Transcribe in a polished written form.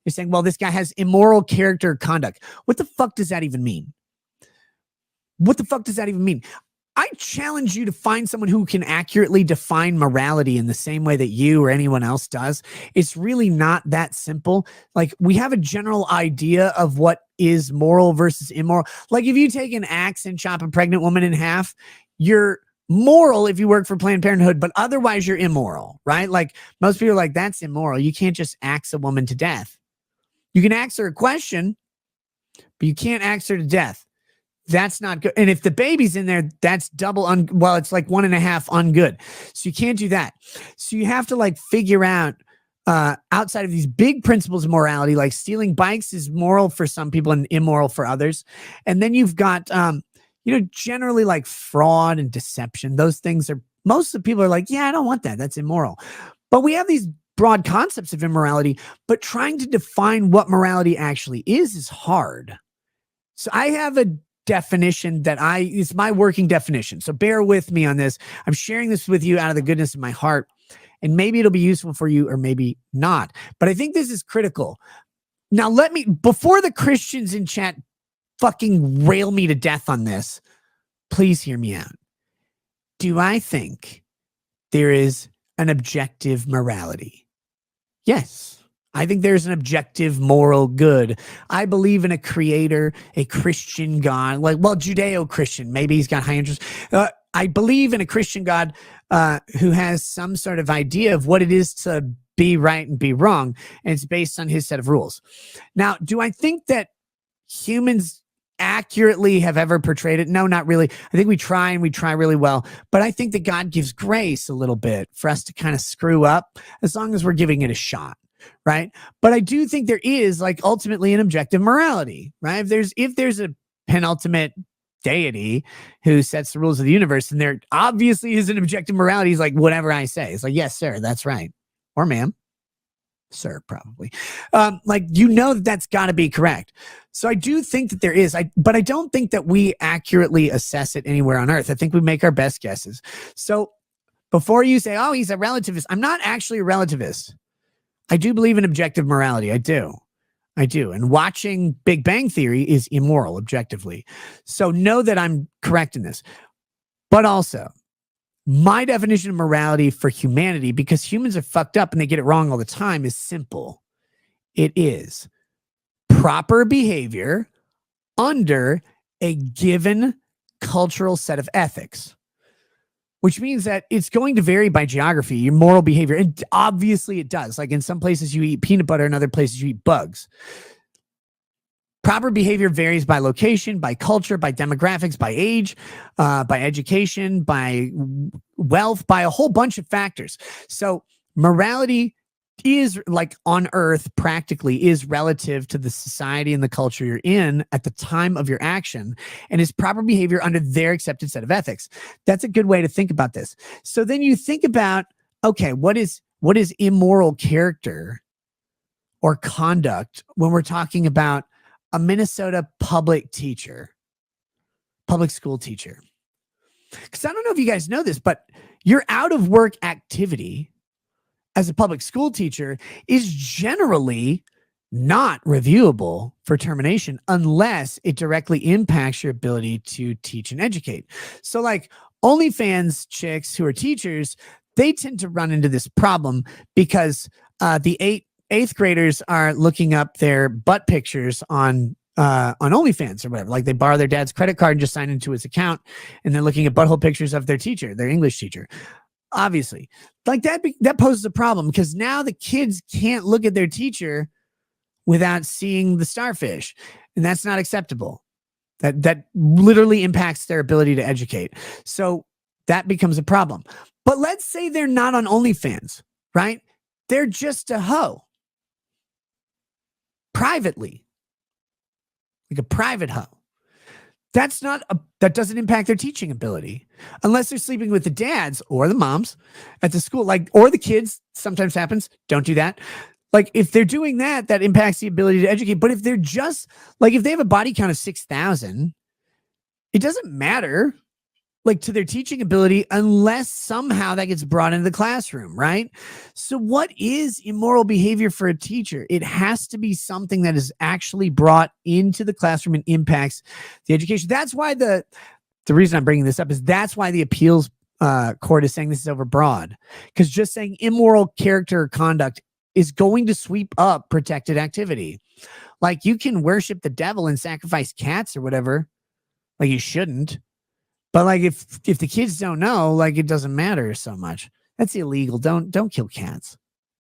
They're saying, well, this guy has immoral character or conduct. What the fuck does that even mean? What the fuck does that even mean? I challenge you to find someone who can accurately define morality in the same way that you or anyone else does. It's really not that simple. Like, we have a general idea of what is moral versus immoral. Like, if you take an axe and chop a pregnant woman in half, you're moral if you work for Planned Parenthood, but otherwise you're immoral, right? Like, most people are like, that's immoral. You can't just axe a woman to death. You can ask her a question, but you can't axe her to death. That's not good. And if the baby's in there, that's double well, it's like 1.5 ungood. So you can't do that. So you have to like figure out outside of these big principles of morality, like stealing bikes is moral for some people and immoral for others. And then you've got generally like fraud and deception. Those things are, most of the people are like, yeah, I don't want that. That's immoral. But we have these broad concepts of immorality, but trying to define what morality actually is hard. So I have a definition that it's my working definition. So bear with me on this. I'm sharing this with you out of the goodness of my heart, and maybe it'll be useful for you or maybe not. But I think this is critical. Now, before the Christians in chat fucking rail me to death on this, please hear me out. Do I think there is an objective morality? Yes. I think there's an objective moral good. I believe in a creator, a Christian God, Judeo-Christian. Maybe he's got high interest. I believe in a Christian God who has some sort of idea of what it is to be right and be wrong, and it's based on his set of rules. Now, do I think that humans accurately have ever portrayed it? No, not really. I think we try really well, but I think that God gives grace a little bit for us to kind of screw up as long as we're giving it a shot. Right. But I do think there is like ultimately an objective morality, right? If there's a penultimate deity who sets the rules of the universe, and there obviously is an objective morality. He's like, whatever I say. It's like, yes, sir, that's right. Or ma'am, sir, probably. That's got to be correct. So I do think that there is, but I don't think that we accurately assess it anywhere on earth. I think we make our best guesses. So before you say, oh, he's a relativist, I'm not actually a relativist. I do believe in objective morality. I do. And watching Big Bang Theory is immoral objectively. So know that I'm correct in this. But also, my definition of morality for humanity, because humans are fucked up and they get it wrong all the time, is simple. It is proper behavior under a given cultural set of ethics. Which means that it's going to vary by geography, your moral behavior. And obviously it does. Like in some places you eat peanut butter, in other places you eat bugs. Proper behavior varies by location, by culture, by demographics, by age, by education, by wealth, by a whole bunch of factors. So morality is like on earth practically is relative to the society and the culture you're in at the time of your action, and is proper behavior under their accepted set of ethics. That's a good way to think about this. So then you think about, okay, what is immoral character or conduct when we're talking about a Minnesota public school teacher? Because I don't know if you guys know this, but your out of work activity as a public school teacher is generally not reviewable for termination unless it directly impacts your ability to teach and educate. So like OnlyFans chicks who are teachers, they tend to run into this problem because the eighth graders are looking up their butt pictures on OnlyFans or whatever. Like they borrow their dad's credit card and just sign into his account, and they're looking at butthole pictures of their teacher, their English teacher. Obviously, like that poses a problem because now the kids can't look at their teacher without seeing the starfish, and that's not acceptable. That literally impacts their ability to educate. So that becomes a problem. But let's say they're not on OnlyFans, right? They're just a hoe. Privately. Like a private hoe. That doesn't impact their teaching ability unless they're sleeping with the dads or the moms at the school, or the kids. Sometimes happens. Don't do that. Like if they're doing that, that impacts the ability to educate. But if they're just like, if they have a body count of 6,000, it doesn't matter like to their teaching ability unless somehow that gets brought into the classroom, right? So what is immoral behavior for a teacher? It has to be something that is actually brought into the classroom and impacts the education. That's why the reason I'm bringing this up is that's why the appeals court is saying this is overbroad, because just saying immoral character or conduct is going to sweep up protected activity. Like you can worship the devil and sacrifice cats or whatever, like you shouldn't. But like if the kids don't know, like it doesn't matter so much. That's illegal. Don't kill cats.